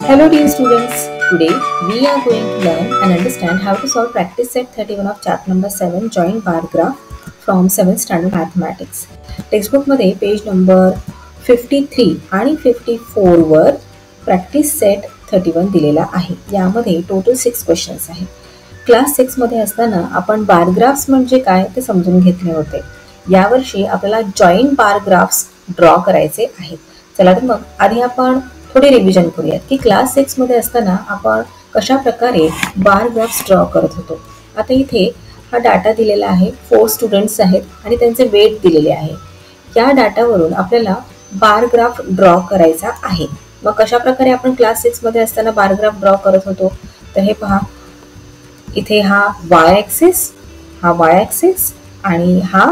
Hello dear students, today we are going to learn and understand how to solve practice set 31 of chapter number 7 joint bar graph from 7th standard mathematics. Textbook मध्ये page number 53 आणि 54 वर practice set 31 दिलेला आहे. यामध्ये total 6 questions आहेत. Class 6 मध्ये असताना आपण बार ग्राफ्स म्हणजे काय ते समजून घेतले होते. यावर्षी आपल्याला जॉईंट बार ग्राफ्स ड्रॉ करायचे आहेत. चला तर मग आधी आपण थोडी रिव्हिजन करूयात की क्लास 6 मध्ये असताना आपण कशा प्रकारे बार ग्राफ्स ड्रॉ करत होतो. आता इथे हा डाटा दिलेला आहे. 4 स्टुडंट्स आहेत आणि त्यांचे वेट दिलेले आहे. या डाटावरून आपल्याला बार ग्राफ ड्रॉ करायचा आहे. मग कशा प्रकारे आपण क्लास 6 मध्ये असताना बार ग्राफ ड्रॉ करत होतो तर हे पहा, इथे हा y ॲक्सिस, हा y ॲक्सिस आणि हा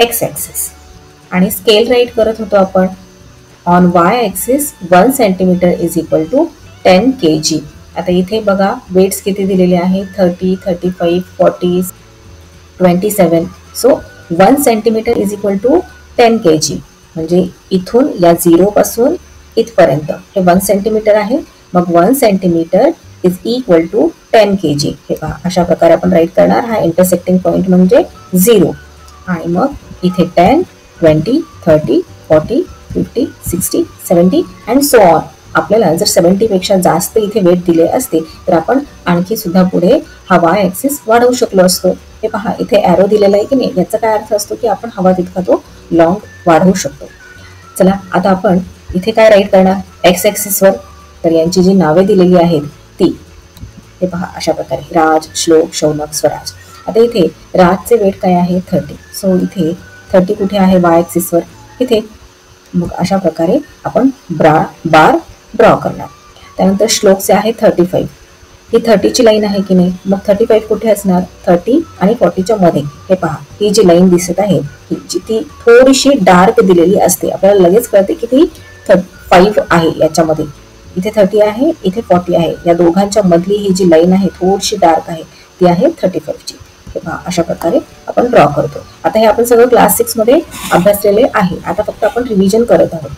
x ॲक्सिस आणि स्केल राईट करत होतो आपण. On y axis 1 centimetre is equal to 10 kg. आता इथे बघा वेट्स किती दिलेले आहे, 30, 35, 40, 27. So 1 centimetre is equal to 10 kg. म्हणजे इथून या 0 पासून इथपर्यंत हे 1 सेंटीमीटर आहे. मग 1 centimetre is equal to 10 kg. हे पहा, अशा प्रकारे आपण राईट करणार. हा इंटरसेक्टिंग पॉइंट म्हणजे 0 आणि मग इथे 10, 20, 30, 40, 50, 60, 70 अँड सो ऑन. आपल्याला जर 70 पेक्षा जास्त इथे वेट दिले असते तर आपण आणखी सुद्धा पुढे हा y ॲक्सिस वाढवू शकलो असतो. हे पहा, इथे ॲरो दिलेला आहे की नाही, याचा काय अर्थ असतो की आपण हवा तितका तो लॉंग वाढवू शकतो. चला आता आपण इथे काय राईट करणार x ॲक्सिसवर. तर यांची जी नावे दिलेली आहेत ती हे पहा अशा प्रकारे, राज, श्लोक, शौनक, स्वराज. आता इथे राजचे वेट काय आहे 30. सो इथे 30 कुठे आहे y ॲक्सिसवर, इथे. मग अशा प्रकारे आपण बार ड्रॉ करणार. त्यानंतर श्लोकचे आहे 35. ही 30 ची लाईन आहे की नाही, मग 35 कुठे असणार, 30 आणि 40च्या मध्ये. हे पहा, ही जी लाईन दिसत आहे ती थोडीशी डार्क दिलेली असते. आपल्याला लगेच कळते की ती 5 आहे याच्यामध्ये. इथे 30 आहे, इथे 40 आहे. या दोघांच्या मधली ही जी लाईन आहे थोडीशी डार्क आहे, ती आहे 35 ची. अशा प्रकारे आपण ड्रॉ करतो. आता हे आपण सगळं क्लास 6 मध्ये अभ्यासलेले आहे. आता फक्त आपण रिव्हिजन करत आहोत.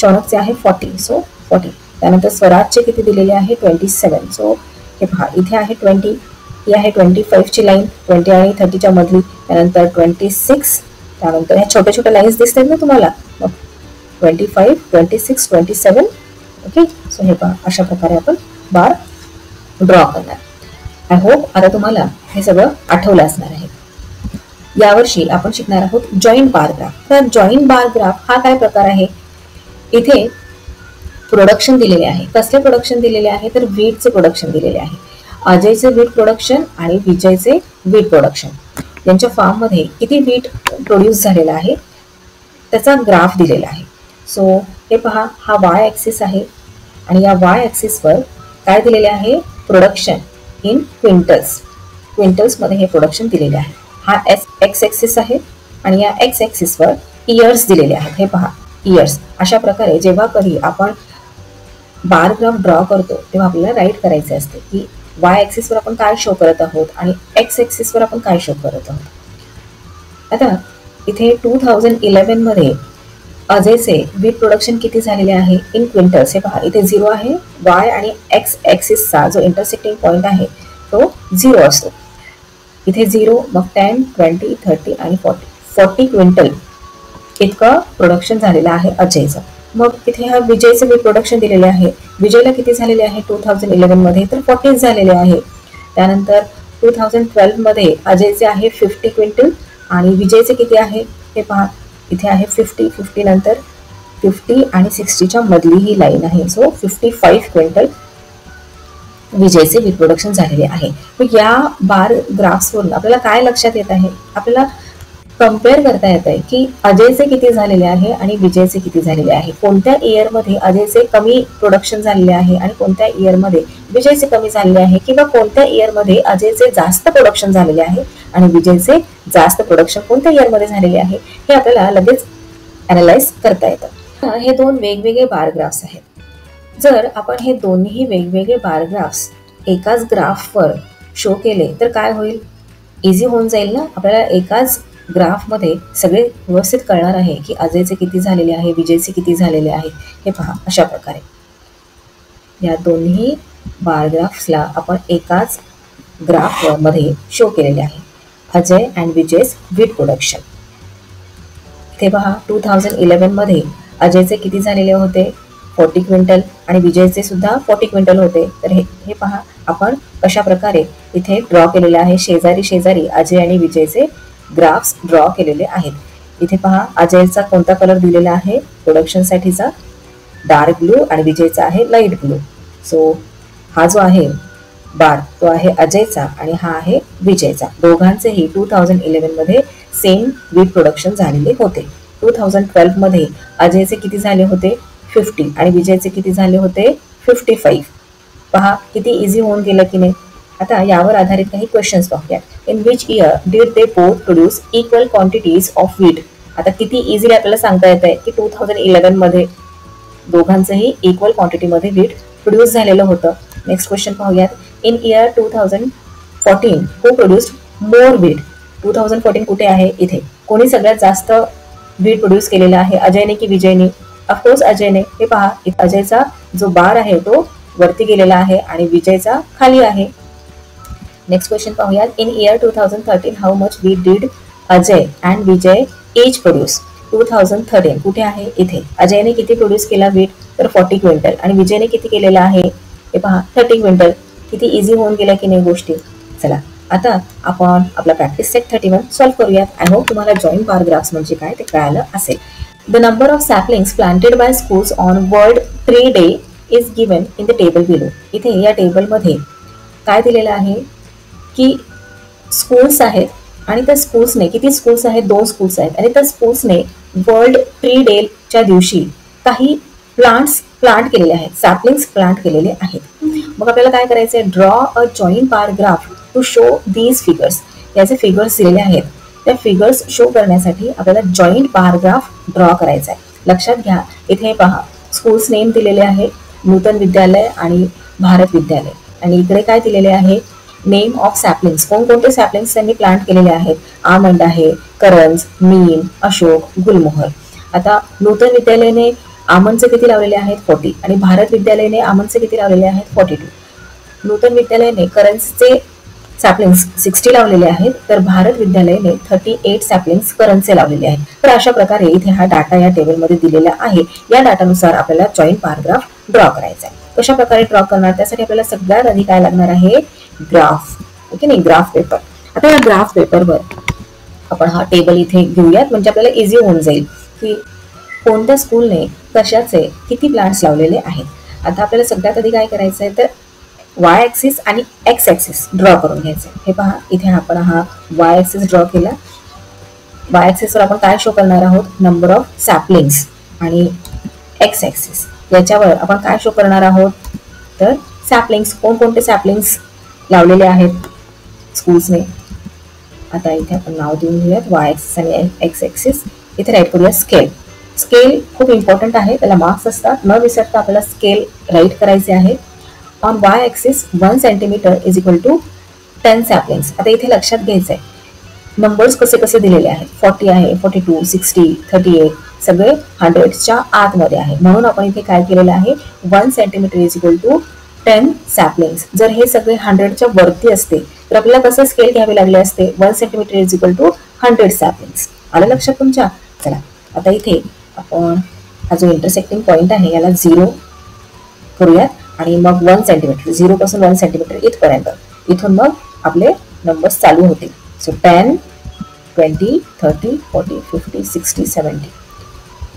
शौनकचे आहे 40, सो 40. त्यानंतर स्वराजचे किती दिलेले आहे 27. सो हे पहा, इथे आहे 20, ही आहे 25 ची लाईन, 20 आणि 30च्या मधली. त्यानंतर 26, त्यानंतर ह्या छोट्या छोट्या लाईन्स दिसतात ना तुम्हाला, मग 25, 26, 27. ओके, सो हे पहा अशा प्रकारे आपण बार ड्रॉ करणार. आय होप आता तुम्हाला हे सगळं आठवलं असणार आहे. यावर्षी आपण शिकणार आहोत जॉईंट बार ग्राफ. तर जॉईंट बार ग्राफ हा काय प्रकार आहे. इथे प्रोडक्शन दिलेले आहे. कसले प्रोडक्शन दिलेले आहे तर वीटचे प्रोडक्शन दिलेले आहे. अजयचे वीट प्रोडक्शन आणि विजयचे वीट प्रोडक्शन. यांच्या फार्म मध्ये किती वीट प्रोड्यूस झालेला आहे त्याचा ग्राफ दिलेला आहे. सो हे पहा, हा y ॲक्सिस आहे आणि या y ॲक्सिसवर काय दिलेले आहे, प्रोडक्शन इन क्विंटल्स. क्विंटल्स मध्ये हे प्रोडक्शन दिलेले आहे. हा x ॲक्सिस आहे आणि या x ॲक्सिसवर इयर्स दिलेले आहेत. हे पहा, इयर्स. अशा प्रकारे जेव्हा कधी आपण बार ग्राफ ड्रॉ करतो तेव्हा आपल्याला राईट करायचे असते की y ॲक्सिसवर आपण काय शो करत आहोत आणि x ॲक्सिसवर आपण काय शो करत आहोत. आता इथे 2011 मध्ये अजयचे वीट प्रोडक्शन किती झालेले आहे इन क्विंटल्स. हे पहा, इथे 0 आहे. y आणि x ॲक्सिसचा जो इंटरसेक्टिंग पॉइंट आहे तो 0 असतो. इथे 0, मग 10, 20, 30 आणि 40 क्विंटल इतकं प्रोडक्शन झालेलं आहे अजयचं. मग इथे हा विजयचे वीट प्रोडक्शन दिलेले आहे. विजयला किती झालेले आहे 2011 मध्ये तर 40 झालेले आहे. त्यानंतर 2012 मध्ये अजयचे आहे 50 क्विंटल आणि विजयचे किती आहे हे पहा, इथे आहे 50 नंतर 50 आणि 60च्या मधली ही लाईन आहे. सो 55 क्विंटल विजयचे वीट प्रोडक्शन झालेले आहे. मग या बार ग्राफ्सवरून आपल्याला काय लक्षात येत आहे, आपल्याला कम्पेअर करता येत आहे की अजयचे किती झालेले आहे आणि विजयचे किती झालेले आहे. कोणत्या इयरमध्ये अजयचे कमी प्रोडक्शन झालेले आहे आणि कोणत्या इयरमध्ये विजयचे कमी झालेले आहे, किंवा कोणत्या इयरमध्ये अजयचे जास्त प्रोडक्शन झालेले आहे आणि विजयचे जास्त प्रोडक्शन कोणत्या इयरमध्ये झालेले आहे, हे आपल्याला लगेच अनालाइज करता येतं. हे दोन वेगवेगळे बार ग्राफ्स आहेत. जर आपण हे दोन्ही वेगवेगळे बार ग्राफ्स एकाच ग्राफवर शो केले तर काय होईल, इझी होऊन जाईल ना. आपल्याला एकाच ग्राफमध्ये सगळे व्यवस्थित कळणार आहे की अजयचे किती झालेले आहे, विजयचे किती झालेले आहे. हे पहा अशा प्रकारे. या दोन्ही बार ग्राफ्सला आपण एकाच ग्राफ मध्ये शो केलेले आहे. Ajay and Vijay's wheat production. इथे पहा 2011 मध्ये अजयचे किती झालेले होते 40 क्विंटल आणि विजयचे सुद्धा 40 क्विंटल होते. तर हे पहा आपण कशा प्रकारे इथे ड्रॉ केलेले आहे. शेजारी शेजारी अजय आणि विजयचे ग्राफ्स ड्रॉ केलेले आहेत. इथे पहा अजयचा कोणता कलर दिलेला आहे प्रोडक्शनसाठीचा डार्क ब्लू आणि विजयचा आहे लाईट ब्लू. सो हा जो आहे बार तो आहे अजयचा आणि हा आहे विजयचा. दोघांचेही 2011 मध्ये सेम वीट प्रोडक्शन झालेले होते. 2012 मध्ये अजयचे किती झाले होते 50 आणि विजयचे किती झाले होते 55. पहा किती इझी होऊन गेलं की नाही. आता यावर आधारित काही क्वेश्चन्स पाहूया. In which year did they both produce equal quantities of wheat. आता किती इझिली आपल्याला सांगता येत आहे की 2011 मध्ये दोघांचंही इक्वल क्वांटिटीमध्ये वीट प्रोड्यूस झालेलं होतं. नेक्स्ट क्वेश्चन पाहूयात. इन इयर 2014 हू प्रोड्यूस्ड मोर वीट. 2014 कुठे आहे इथे कोणी सगळ्यात जास्त वीट प्रोड्यूस केलेला आहे अजयने की विजयने. ऑफकोर्स अजयने. हे पहा अजयचा जो बार आहे तो वरती गेलेला आहे आणि विजयचा खाली आहे. नेक्स्ट क्वेश्चन पाहूयात. In year 2013 how much wheat did Ajay and Vijay H produce. 2013 कुठे आहे इथे अजयने किती प्रोड्यूस केला वीट तर 40 क्विंटल आणि विजयने किती केलेला आहे हे पहा 30 क्विंटल. किती इझी होऊन गेल्या की नाही गोष्टी. चला आता आपण आपला प्रॅक्टिस सेट 31 सॉल्व्ह करूयात. आय होप तुम्हाला जॉईंट बार ग्राफ्स म्हणजे काय ते कळालं असेल. The number of saplings planted by schools on World Tree Day is given in the table below. इथे या टेबलमध्ये काय दिलेलं आहे की स्कूल्स आहेत आणि त्या स्कूल्सने किती स्कूल्स आहेत 2 स्कूल्स आहेत आणि त्या स्कूल्सने वर्ल्ड ट्री डेच्या दिवशी काही प्लांट केलेले आहेत सॅपलिंग्स प्लांट केलेले आहेत. मग आपल्याला काय करायचं आहे draw a joint bar graph to show these figures. याचे फिगर्स दिलेले आहेत. त्या फिगर्स शो करण्यासाठी आपल्याला जॉईंट बार ग्राफ ड्रॉ करायचा आहे. लक्षात घ्या इथे पहा स्कूल्स नेम दिलेले आहे नूतन विद्यालय आणि भारत विद्यालय आणि इकडे काय दिलेले आहे नेम ऑफ सॅपलिंग्स. कोणकोणते सॅपलिंग्स त्यांनी प्लांट केलेले आहेत. आमंड आहे करंज नीम अशोक गुलमोहर. आता नूतन विद्यालयाने आमंडचे किती लावलेले आहेत 40 आणि भारत विद्यालयाने आमंडचे किती लावलेले आहेत 42. नूतन विद्यालयाने करंजचे सॅपलिंग्स 60 लावलेले आहेत तर भारत विद्यालयाने 38 सॅपलिंग्स करंजचे लावलेले आहेत. तर अशा प्रकारे इथे हा डाटा या टेबलमध्ये दिलेला आहे. या डाटानुसार आपल्याला जॉईंट बार ग्राफ ड्रॉ करायचा आहे. कशा प्रकारे ड्रॉ करणार त्यासाठी आपल्याला सगळ्यात आधी काय लागणार आहे ग्राफ. ओके नाही ग्राफ पेपर. आता या ग्राफ पेपरवर आपण हा टेबल इथे घेऊयात म्हणजे आपल्याला इझी होऊन जाईल की कोणत्या स्कूलने कशाचे किती प्लांट्स लावलेले आहेत. आता आपल्याला सगळ्यात आधी काय करायचं आहे तर वाय ॲक्सिस आणि एक्स ॲक्सिस ड्रॉ करून घ्यायचं आहे. हे पहा इथे आपण हा वाय ॲक्सिस ड्रॉ केला. वाय ॲक्सिसवर आपण काय शो करणार आहोत नंबर ऑफ सॅपलिंग्स आणि एक्स ॲक्सिस याच्यावर आपण काय शो करणार आहोत तर सॅपलिंग्स कोणकोणते सॅपलिंग्स लावलेले आहेत स्कूल्सने. आता इथे आपण नाव देऊन घेऊयात वाय ॲक्सिस आणि एक्स ॲक्सिस. इथे राईट करूया स्केल. स्केल खूप इम्पॉर्टंट आहे त्याला मार्क्स असतात न विसरता आपल्याला स्केल राईट करायचे आहे. On Y axis 1 centimetre is equal to 10 saplings. आता इथे लक्षात घ्यायचं आहे नंबर्स कसे कसे दिलेले आहेत 40 आहे 42 60 38 सगळे 100च्या आतमध्ये आहे म्हणून आपण इथे काय केलेलं आहे 1 सेंटीमीटर इज इक्वल टू 10 सॅपलिंग्स. जर हे सगळे 100च्या वरती असते तर आपल्याला कसं स्केल घ्यावे लागले असते 1 सेंटीमीटर इज इक्वल टू 100 सॅपलिंग्स. आलं लक्षात तुमच्या. चला आता इथे आपण हा जो इंटरसेक्टिंग पॉईंट आहे याला 0 करूयात आणि मग 1 सेंटीमीटर 0 पासून 1 सेंटीमीटर इथपर्यंत इथून मग आपले नंबर्स चालू होतील. सो 10 20 30 40 50 60 70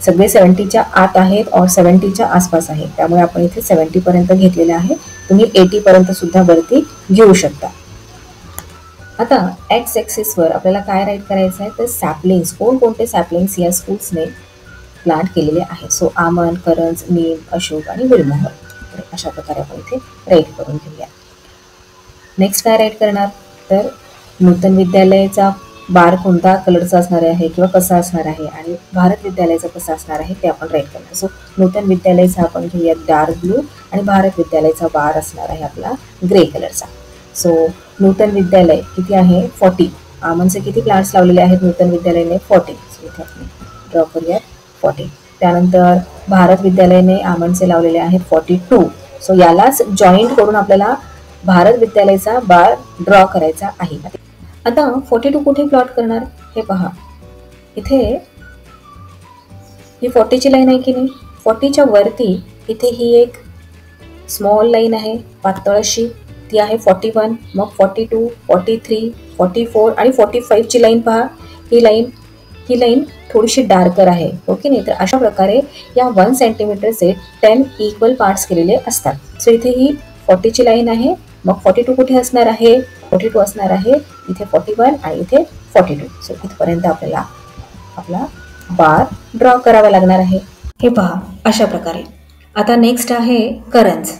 सगळे 70च्या आत आहेत और 70च्या आसपास आहेत त्यामुळे आपण इथे 70 पर्यंत घेतलेले आहे. तुम्ही 80 पर्यंत सुद्धा वरती घेऊ शकता. आता एक्स ॲक्सिसवर आपल्याला काय राईट करायचं आहे तर सॅपलिंग्स कोणकोणते सॅपलिंग्स या स्कूल्सने प्लांट केलेले आहे. सो आमंड करंज नीम अशोक आणि गुलमोहर. तर अशा प्रकारे आपण इथे राईट करून घेऊया. नेक्स्ट काय राईट करणार तर नूतन विद्यालयाचा बार कोणता कलरचा असणार आहे किंवा कसा असणार आहे आणि भारत विद्यालयाचा कसा असणार आहे ते आपण राईट करणार. सो नूतन विद्यालयाचा आपण घेऊया डार्क ब्लू आणि भारत विद्यालयाचा बार असणार आहे आपला ग्रे कलरचा. सो नूतन विद्यालय किती आहे 40 आमंडचे किती प्लांट्स लावलेले आहेत नूतन विद्यालयाने 40. सो इथे आपण ड्रॉ करूयात 40. त्यानंतर भारत विद्यालयाने आमंडचे लावलेले आहेत 42 सो यालाच जॉईंट करून आपल्याला भारत विद्यालयाचा बार ड्रॉ करायचा आहे. आता 42 कुठे प्लॉट करणार हे पहा. इथे ही 40 ची लाईन आहे की नाही, 40च्या वरती इथे ही एक स्मॉल लाईन आहे पातळ अशी, ती आहे 41, मग 42, 43, 44 आणि 45 ची लाईन पहा. ही लाईन थोडीशी डार्कर आहे, हो की नाही. तर अशा प्रकारे या 1 सेंटीमीटरचे 10 इक्वल पार्ट्स केलेले असतात. सो इथे ही 40 ची लाईन आहे, मग 42 कुठे असणार आहे, 42 असणार आहे इथे 41 आणि इथे 42. सो इथपर्यंत आपल्याला आपला बार ड्रॉ करावा लागणार आहे. हे पहा अशा प्रकारे. आता नेक्स्ट आहे करंज.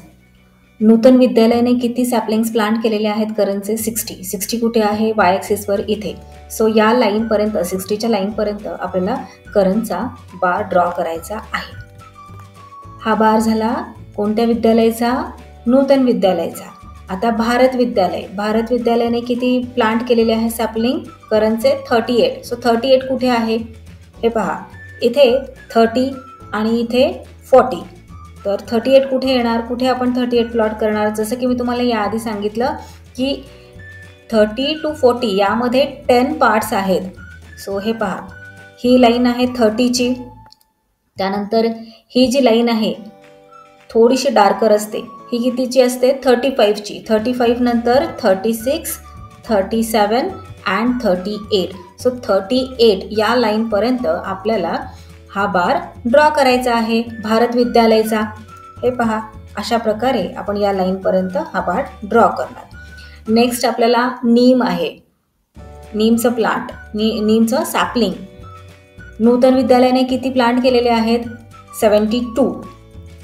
नूतन विद्यालयाने किती सॅपलिंग्स प्लांट केलेले आहेत करंजचे? 60 कुठे आहे, वाय ॲक्सिसवर इथे. सो या लाईनपर्यंत 60च्या लाईनपर्यंत आपल्याला करंजचा बार ड्रॉ करायचा आहे. हा बार झाला कोणत्या विद्यालयाचा? नूतन विद्यालयाचा. आता भारत विद्यालयाने किती प्लांट केलेले आहे सॅपलिंग करंजचे? 38. सो 38 कुठे आहे हे पहा. इथे 30 आणि इथे 40. तर 38 कुठे येणार, कुठे आपण 38 प्लॉट करणार? जसं की मी तुम्हाला याआधी सांगितलं की 30 to 40 यामध्ये 10 पार्ट्स आहेत. सो हे पहा, ही लाईन आहे 30ची. त्यानंतर ही जी लाईन आहे थोडीशी डार्कर असते, ही कितीची असते? 35ची. 35 नंतर 36, 37 अँड 38. सो 38 या लाईनपर्यंत आपल्याला हा बार ड्रॉ करायचा आहे भारत विद्यालयाचा. हे पहा अशा प्रकारे आपण या लाईनपर्यंत हा बार ड्रॉ करणार. नेक्स्ट आपल्याला नीम आहे. नीमचं प्लांट, नीमचं सॅपलिंग. नूतन विद्यालयाने किती प्लांट केलेले आहेत? 72.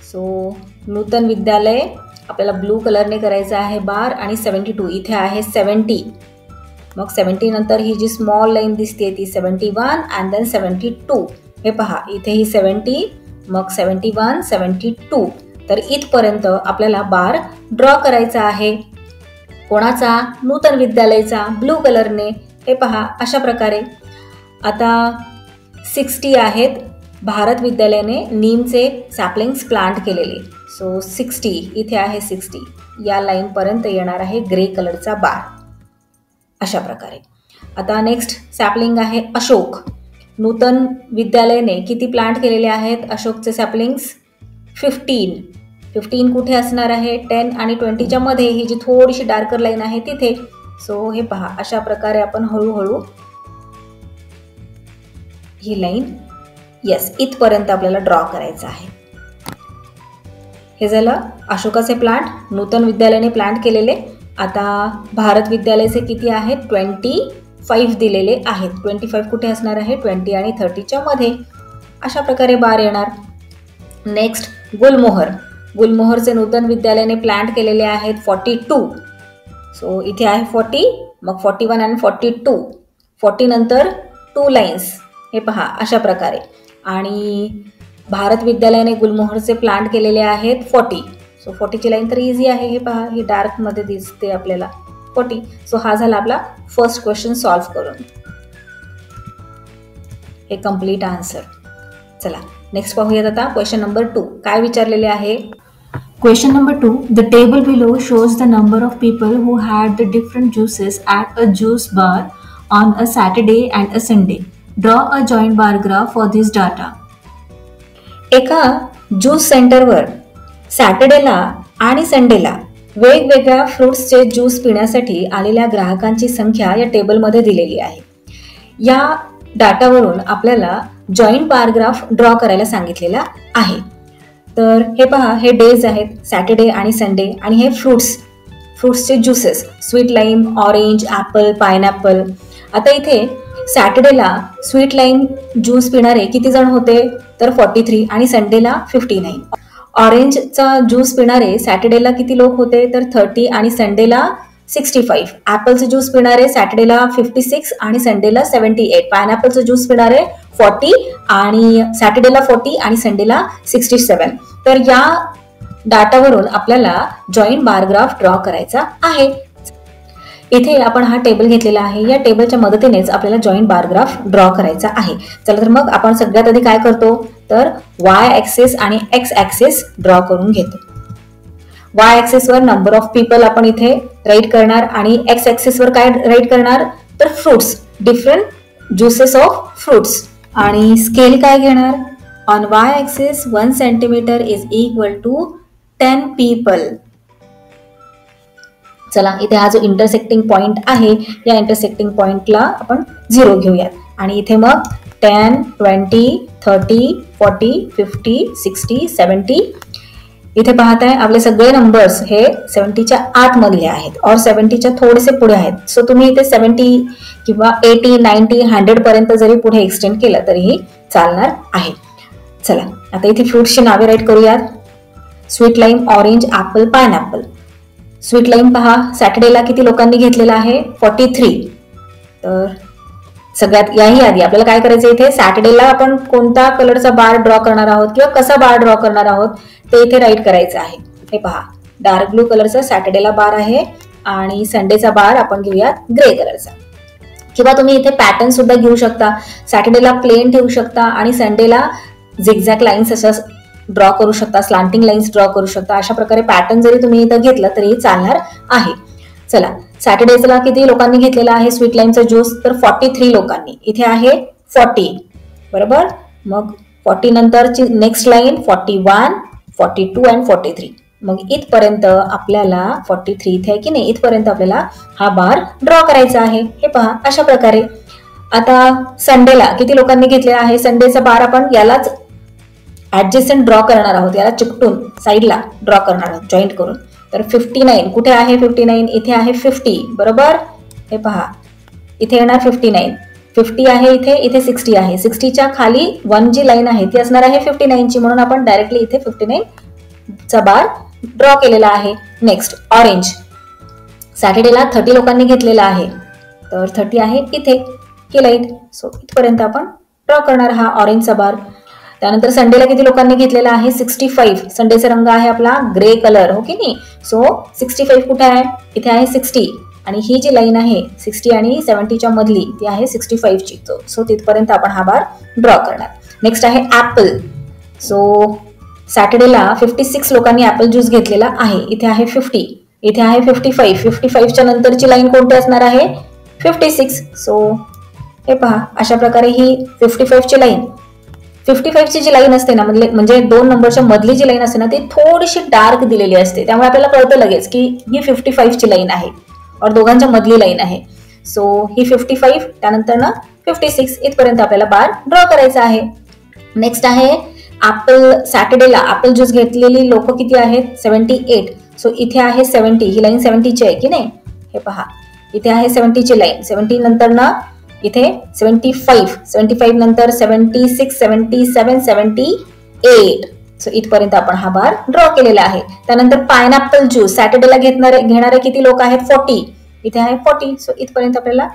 सो नूतन विद्यालय आपल्याला ब्लू कलरने करायचं आहे बार आणि 72 इथे आहे 70. मग 70 नंतर ही जी स्मॉल लाईन दिसते ती 71 अँड देन 72. हे पहा इथे ही 70, मग 71, 72. तर इथपर्यंत आपल्याला बार ड्रॉ करायचा आहे. कोणाचा? नूतन विद्यालयाचा, ब्लू कलरने. हे पहा अशा प्रकारे. आता 60 आहेत भारत विद्यालयाने नीमचे सॅपलिंग्स प्लांट केलेले. सो 60 इथे आहे 60 या लाईनपर्यंत येणार आहे ग्रे कलरचा बार अशा प्रकारे. आता नेक्स्ट सॅपलिंग आहे अशोक. नूतन विद्यालयाने किती प्लांट केलेले आहेत अशोकचे सॅपलिंग्स? 15 कुठे असणार आहे? 10 आणि 20च्या मध्ये ही जी थोडीशी डार्कर लाईन आहे तिथे. सो हे पहा अशा प्रकारे आपण हळूहळू ही लाईन इथपर्यंत आपल्याला ड्रॉ करायचं आहे. हे झालं अशोकाचे प्लांट, नूतन विद्यालयाने प्लांट केलेले. आता भारत विद्यालयाचे किती आहेत? 25 दिलेले आहेत. 25 कुठे असणार आहे? 20 आणि 30च्या मध्ये. अशा प्रकारे बार येणार. नेक्स्ट गुलमोहरचे नूतन विद्यालयाने प्लांट केलेले आहेत 42. सो इथे आहे 40, मग 41 आणि 42. 40 नंतर 2 लाईन्स. हे पहा अशा प्रकारे. आणि भारत विद्यालयाने गुलमोहरचे प्लांट केलेले आहेत 40. सो 40ची लाईन तर इझी आहे. हे पहा ही डार्कमध्ये दिसते आपल्याला 40. सो हा झाला आपला फर्स्ट क्वेश्चन सॉल्व्ह करून. हे कम्प्लीट आन्सर. चला नेक्स्ट पाहूयात आता क्वेश्चन नंबर 2. काय विचारलेले आहे? Question number 2. The table below shows the number of people who had the different juices at a juice bar on a Saturday and a Sunday. Draw a joint bar graph for this data. एका juice सेंटरवर सॅटर्डेला आणि संडेला वेगवेगळ्या फ्रुट्सचे juice पिण्यासाठी आलेल्या ग्राहकांची संख्या या टेबलमध्ये दिलेली आहे. या डाटावरून आपल्याला जॉईंट बार ग्राफ ड्रॉ करायला सांगितलेला आहे. तर हे पहा हे डेज आहेत सॅटर्डे आणि संडे आणि हे फ्रुट्सचे juices sweet lime, orange, apple, pineapple. आता इथे सॅटर्डेला स्वीट लाईम ज्यूस पिणारे किती जण होते? तर 43 आणि संडेला 59. ऑरेंजचा ज्यूस पिणारे सॅटर्डेला किती लोक होते? तर 30 आणि संडेला 65. ॲपलचं ज्यूस पिणारे सॅटर्डेला 56 आणि संडेला 78. पायनॅपलचं ज्यूस पिणारे 40 आणि सॅटर्डेला 40 आणि संडेला 67. तर या डाटावरून आपल्याला जॉईंट बार ग्राफ ड्रॉ करायचा आहे. इथे आपण हा टेबल घेतलेला आहे. या टेबलच्या मदतीनेच आपल्याला जॉईंट बार ग्राफ ड्रॉ करायचा आहे. चला तर मग आपण सगळ्यात आधी काय करतो तर वाय ॲक्सिस आणि एक्स ॲक्सिस ड्रॉ करून घेतो. वाय ऍक्सिसवर नंबर ऑफ पीपल आपण इथे राईट करणार आणि एक्स ऍक्सिसवर काय राईट करणार तर fruits, different juices of fruits. आणि स्केल काय घेणार on Y axis 1 centimetre is equal to 10 people. चला इथे हा जो इंटरसेक्टिंग पॉइंट आहे या इंटरसेक्टिंग पॉइंटला आपण 0 घेऊयात आणि इथे मग 10, 20, 30, 40, 50, 60, 70 इथे पाहताय आपले सगळे नंबर्स हे 70च्या आतमधले आहेत और 70च्या थोडेसे पुढे आहेत. सो तुम्ही इथे 70 किंवा 80, 90, 100 पर्यंत जरी पुढे एक्सटेंड केलं तरीही चालणार आहे. चला आता इथे फ्रुट्सची नावे राईट करूयात. Sweet lime, orange, apple, pineapple. Sweet lime पहा सॅटर्डेला किती लोकांनी घेतलेला आहे 43. तर सगळ्यात याही आधी आपल्याला काय करायचं इथे सॅटर्डेला आपण कोणता कलरचा बार ड्रॉ करणार आहोत किंवा कसा बार ड्रॉ करणार आहोत ते इथे राईट करायचं आहे. हे पहा डार्क ब्लू कलरचा सॅटर्डेला बार आहे आणि संडेचा बार आपण घेऊयात ग्रे कलरचा. किंवा तुम्ही इथे पॅटर्न सुद्धा घेऊ शकता. सॅटर्डेला प्लेन ठेवू शकता आणि संडेला झिगझॅग लाईन्स अशा ड्रॉ करू शकता, स्लांटिंग लाईन्स ड्रॉ करू शकता. अशा प्रकारे पॅटर्न जरी तुम्ही इथं घेतलं तरी चालणार आहे. चला सॅटर्डेला किती लोकांनी घेतलेला आहे स्वीट लाईमचा ज्यूस तर 43 लोकांनी. इथे आहे 40 बरोबर. मग 40 नंतरची नेक्स्ट लाईन 41, 42 अँड 43. मग इथपर्यंत आपल्याला 43 इथे आहे की नाही इथपर्यंत आपल्याला हा बार ड्रॉ करायचा आहे. हे पहा अशा प्रकारे. आता संडेला किती लोकांनी घेतलेला आहे संडेचा बार आपण यालाच ऍडजस्टंट ड्रॉ करणार आहोत, याला चिकटून साईडला ड्रॉ करणार आहोत जॉईंट करून. तर 59 कुठे आहे 59 इथे आहे 50 बरोबर. हे पहा इथे येणार 59, 50 आहे इथे, इथे 60 आहे. 60च्या खाली 1 जी लाईन आहे ती असणार आहे 59 ची म्हणून आपण डायरेक्टली इथे 59 चा बार ड्रॉ केलेला आहे. नेक्स्ट ऑरेंज सॅटर्डेला 30 लोकांनी घेतलेला आहे तर 30 आहे इथे की लाईट. सो इथपर्यंत आपण ड्रॉ करणार हा ऑरेंजचा बार. त्यानंतर संडेला किती लोकांनी घेतलेला आहे 65. संडेचा रंग आहे आपला ग्रे कलर हो की नाही. सो 65 कुठे आहे इथे आहे 60 आणि ही जी लाईन आहे 60 आणि 70च्या मधली ती आहे 65 ची. सो तिथपर्यंत आपण हा बार ड्रॉ करणार. नेक्स्ट आहे ऍपल. सो सॅटर्डेला 56 लोकांनी ऍपल ज्यूस घेतलेला आहे. इथे आहे 50, इथे आहे 55. 55च्या नंतरची लाईन कोणती असणार आहे 56. सो हे पहा अशा प्रकारे ही 55 ची लाईन 55 ची जी लाईन असते ना म्हणजे 2 नंबरच्या मधली जी लाईन असते ना ती थोडीशी डार्क दिलेली असते. त्यामुळे आपल्याला कळतं लगेच की ही 55 ची लाईन आहे और दोघांच्या मधली लाईन आहे. सो ही 55 त्यानंतर ना 56 इथपर्यंत आपल्याला बार ड्रॉ करायचा आहे. नेक्स्ट आहे ऍपल. सॅटर्डेला ऍपल ज्यूस घेतलेली लोक किती आहेत 78. सो इथे आहे 70, ही लाईन 70 ची आहे की नाही. हे पहा इथे आहे 70 ची लाईन. 70 नंतर ना इथे 75 नंतर 76, 77, 78. सो इथपर्यंत आपण हा बार ड्रॉ केलेला आहे. त्यानंतर पायनॅपल ज्यूस सॅटर्डेला घेणारे किती लोक आहेत 40. इथे आहे 40. सो इथपर्यंत आपल्याला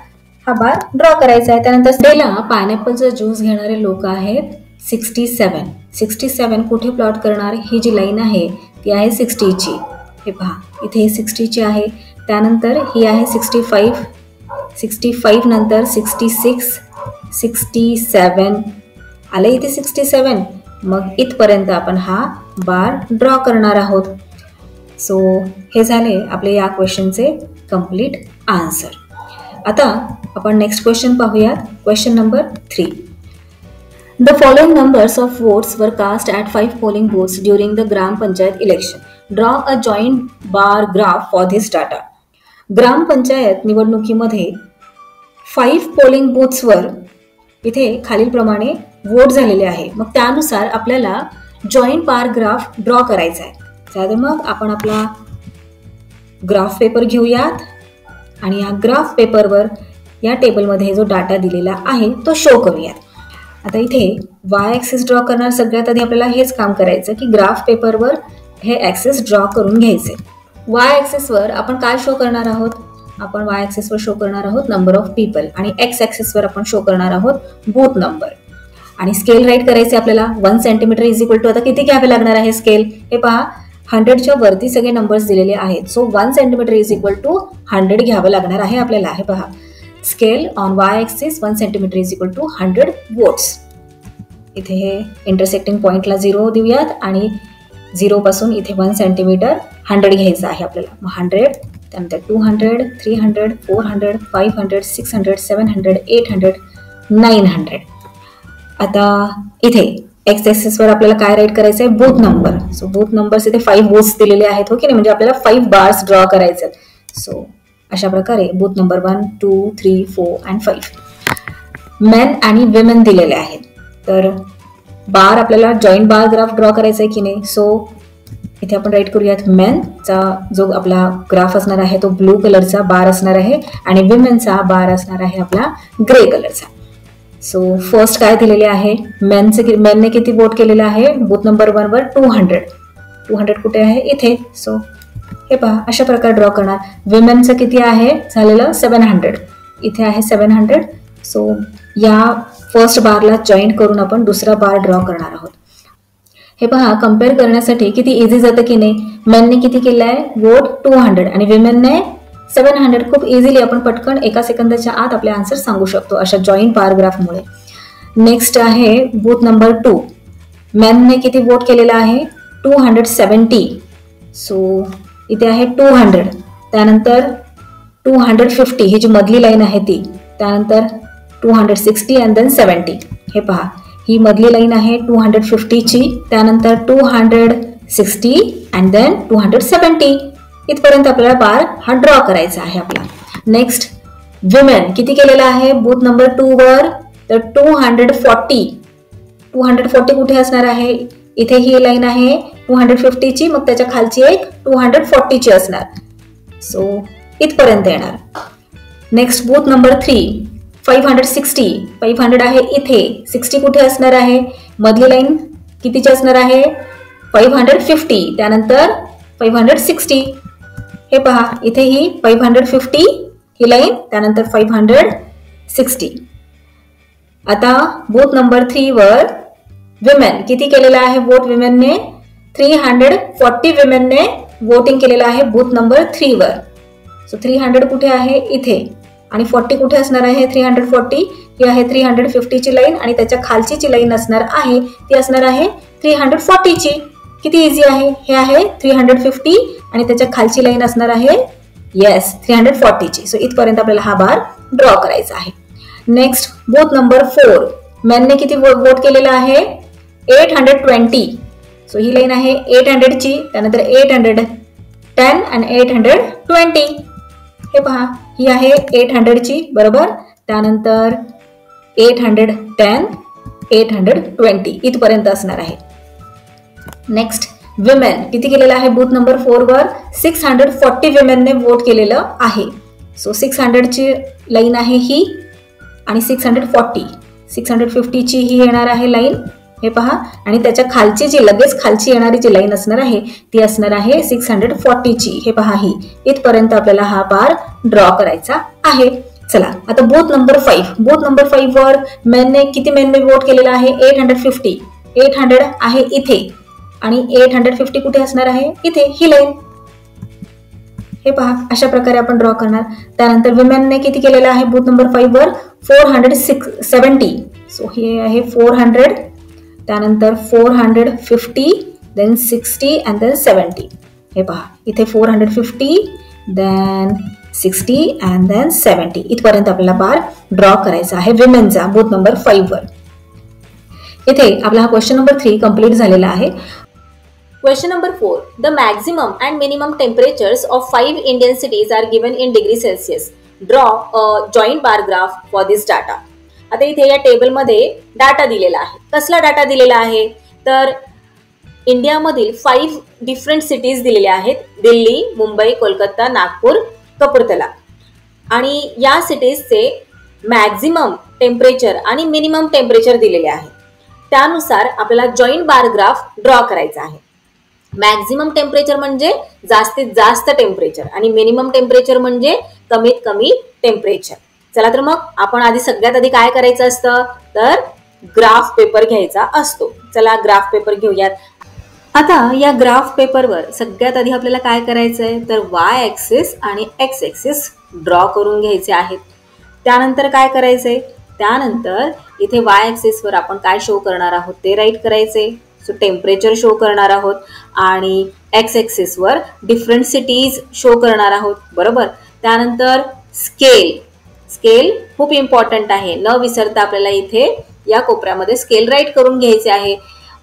हा बार ड्रॉ करायचा आहे. त्यानंतर संडेला पायनॅपलचा ज्यूस घेणारे लोक आहेत 67. 67 कुठे प्लॉट करणार ही जी लाईन आहे ती आहे 60 ची. हे पहा इथे 60 ची आहे. त्यानंतर ही आहे 65 नंतर 66, 67 आले इथे 67. मग इथपर्यंत आपण हा बार ड्रॉ करणार आहोत. सो हे झाले आपले या क्वेश्चनचे कम्प्लीट आन्सर. आता आपण नेक्स्ट क्वेश्चन पाहूयात. Question number 3. The following numbers of votes were cast at 5 polling booths during the Gram Panchayat election. Draw a joint bar graph for this data. ग्राम पंचायत निवडणुकीमध्ये 5 पोलिंग बूथ्सवर इथे खालीलप्रमाणे वोट झालेले आहे. मग त्यानुसार आपल्याला जॉईंट बार ग्राफ ड्रॉ करायचा आहे. तर मग आपण आपला ग्राफ पेपर घेऊयात आणि या ग्राफ पेपरवर या टेबलमध्ये जो डाटा दिलेला आहे तो शो करूयात. आता इथे वाय ॲक्सिस ड्रॉ करणार सगळ्यात आधी आपल्याला हेच काम करायचं की ग्राफ पेपरवर हे ॲक्सिस ड्रॉ करून घ्यायचे. वाय ॲक्सिसवर आपण काय शो करणार आहोत आपण वाय ॲक्सिसवर शो करणार आहोत नंबर ऑफ पीपल आणि एक्स ॲक्सिसवर आपण शो करणार आहोत बूथ नंबर. आणि स्केल राईट करायचे आपल्याला 1 सेंटीमीटर इज इक्वल टू आता किती घ्यावे लागणार आहे स्केल हे पहा 100च्या वरती सगळे नंबर्स दिलेले आहेत. So 1 centimetre is equal to 100 घ्यावं लागणार आहे आपल्याला. हे पहा scale on Y axis 1 centimetre is equal to 100 votes. इथे हे इंटरसेक्टिंग पॉइंटला 0 देऊयात आणि 0 पासून इथे 1 सेंटीमीटर 100 घ्यायचं आहे आपल्याला. मग 100, त्यानंतर 200, 300, 400, 500, 600, 700, 800, 900. आता इथे एक्स ॲक्सिसवर आपल्याला काय राईट करायचं आहे, booth number. So booth numbers इथे 5 बूथ्स दिलेले आहेत, हो की नाही, म्हणजे आपल्याला 5 बार्स ड्रॉ करायचे आहेत. सो अशा प्रकारे बूथ नंबर 1, 2, 3, 4 and 5. मेन आणि विमेन दिलेले आहेत. तर बार आपल्याला जॉईंट बार ग्राफ ड्रॉ करायचा आहे की नाही. सो इथे आपण राईट करूयात, मेनचा जो आपला ग्राफ असणार आहे तो ब्लू कलरचा बार असणार आहे आणि विमेनचा बार असणार आहे आपला ग्रे कलरचा. सो फर्स्ट काय दिलेले आहे, मेनने किती वोट केलेलं आहे बूथ नंबर 1 वर 200. 200 कुठे आहे, इथे. सो हे पहा अशा प्रकारे ड्रॉ करणार. विमेनचं किती आहे झालेलं 700, इथे आहे 700. सो या फर्स्ट बारला जॉईंट करून आपण दुसरा बार ड्रॉ करणार आहोत. हे पहा कम्पेअर करण्यासाठी किती इझी जातं की नाही. मेनने किती केलं आहे वोट 200 आणि विमेनने 700. खूप इझिली आपण पटकन एका सेकंदाच्या आत आपले आन्सर सांगू शकतो अशा जॉईंट बार ग्राफमुळे. नेक्स्ट आहे बूथ नंबर 2. मेनने किती वोट केलेला आहे 270. सो इथे आहे 200, त्यानंतर 250 ही जी मधली लाईन आहे ती, त्यानंतर 260 अँड देन 70. हे पहा ही मधली लाईन आहे 250 ची, त्यानंतर 260 अँड देन 270. इथपर्यंत आपल्याला बार हा ड्रॉ करायचा आहे आपला. नेक्स्ट विमेन किती केलेला आहे बूथ नंबर 2 वर, तर 240. 240 कुठे असणार आहे, इथे ही लाईन आहे 250 ची, मग त्याच्या खालची एक 240 ची असणार. सो इथपर्यंत येणार. Next booth number 3 560. 500 आहे इथे, 60 कुठे असणार आहे, मधली लाईन कितीची असणार आहे 550, त्यानंतर 560. हे पहा इथे ही 550 ही लाईन, त्यानंतर 560. आता बूथ नंबर 3 वर विमेन किती केलेला आहे वोट, विमेनने 340 विमेनने वोटिंग केलेलं आहे बूथ नंबर 3 वर. सो 300 कुठे आहे इथे आणि 40 कुठे असणार आहे 340 ही आहे 350 ची लाईन आणि त्याच्या खालची जी लाईन असणार आहे ती असणार आहे 340 ची. किती इझी आहे, हे आहे 350 आणि त्याच्या खालची लाईन असणार आहे येस 340 ची. सो इथपर्यंत आपल्याला हा बार ड्रॉ करायचा आहे. Next booth number 4. मेनने किती वोट केलेला आहे 820. सो ही लाईन आहे 800 ची, त्यानंतर 810 आणि 820. हे पहा ही आहे 800 ची बरोबर, त्यानंतर 810 820 इथपर्यंत असणार आहे. नेक्स्ट विमेन किती केलेलं आहे बूथ नंबर 4 वर 640 विमेनने वोट केलेलं आहे. सो 600 ची लाईन आहे ही आणि 640 650 ची ही येणार आहे लाईन. हे पहा आणि त्याच्या खालची जी लगेच खालची येणारी जी लाईन असणार आहे ती असणार आहे 640 ची. हे पहा ही इथपर्यंत आपल्याला हा बार ड्रॉ करायचा आहे. चला आता बूथ नंबर 5. बूथ नंबर 5 वर मेनने वोट केलेला आहे 850. 800 आहे इथे आणि 850 कुठे असणार आहे इथे ही लाईन. हे पहा अशा प्रकारे आपण ड्रॉ करणार. त्यानंतर विमेनने किती केलेलं आहे बूथ नंबर 5 वर 470. सो हे आहे 400, त्यानंतर 450 देन 60 अँड देन 70. हे पहा इथे 450 देन 60 अँड देन 70 इथपर्यंत आपल्याला बार ड्रॉ करायचा आहे विमेनचा बूथ नंबर 5 वर. इथे आपला हा क्वेश्चन नंबर 3 कंप्लीट झालेला आहे. Question number 4. The maximum and minimum temperatures of 5 Indian cities are given in degree Celsius. Draw a joint bar graph for this data. आता इथे या टेबलमध्ये डाटा दिलेला आहे. कसला डाटा दिलेला आहे तर इंडियामधील 5 डिफरंट सिटीज दिलेल्या आहेत. दिल्ली, मुंबई, कोलकाता, नागपूर, कपूरथला. आणि या सिटीजचे मॅक्झिमम टेम्परेचर आणि मिनिमम टेम्परेचर दिलेले आहे. त्यानुसार आपल्याला जॉईंट बार ग्राफ ड्रॉ करायचा आहे. मॅक्झिमम टेम्परेचर म्हणजे जास्तीत जास्त टेम्परेचर आणि मिनिमम टेम्परेचर म्हणजे कमीत कमी टेम्परेचर. चला तर मग आपण आधी सगळ्यात आधी काय करायचं असतं तर ग्राफ पेपर घ्यायचा असतो. चला ग्राफ पेपर घेऊयात. आता या ग्राफ पेपरवर सगळ्यात आधी आपल्याला काय करायचं आहे तर वाय ॲक्सिस आणि एक्स ॲक्सिस ड्रॉ करून घ्यायचे आहेत. त्यानंतर काय करायचंय, त्यानंतर इथे वाय ॲक्सिसवर आपण काय शो करणार आहोत ते राईट करायचे. सो टेम्परेचर शो करणार आहोत आणि एक्स ॲक्सिसवर डिफरंट सिटीज शो करणार आहोत, बरोबर. त्यानंतर स्केल खूप इम्पॉर्टंट आहे, न विसरता आपल्याला इथे या कोपऱ्यामध्ये स्केल राईट करून घ्यायचे आहे.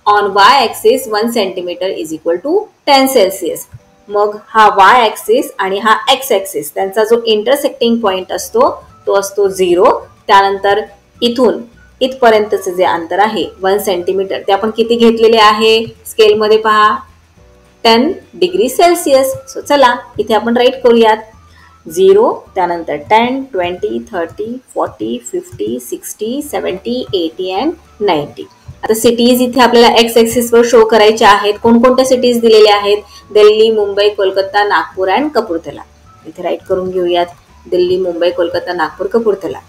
On Y axis 1 centimetre is equal to 10 Celsius. मग हा वाय ॲक्सिस आणि हा एक्स ॲक्सिस त्यांचा जो इंटरसेक्टिंग पॉइंट असतो तो असतो 0. त्यानंतर इथून इथपर्यंतचे जे अंतर आहे 1 सेंटीमीटर ते आपण किती घेतलेले आहे स्केलमध्ये पहा 10 डिग्री सेल्सिअस. सो चला इथे आपण राईट करूयात 0, त्यानंतर 10, 20, 30, 40, 50, 60, 70, 80 अँड 90. आता सिटीज इथे आपल्याला एक्स ॲक्सिसवर शो करायच्या आहेत. कोणकोणत्या सिटीज दिलेल्या आहेत? दिल्ली, मुंबई, कोलकाता, नागपूर अँड कपूरथला. इथे राईट करून घेऊयात दिल्ली, मुंबई, कोलकाता, नागपूर, कपूरथला.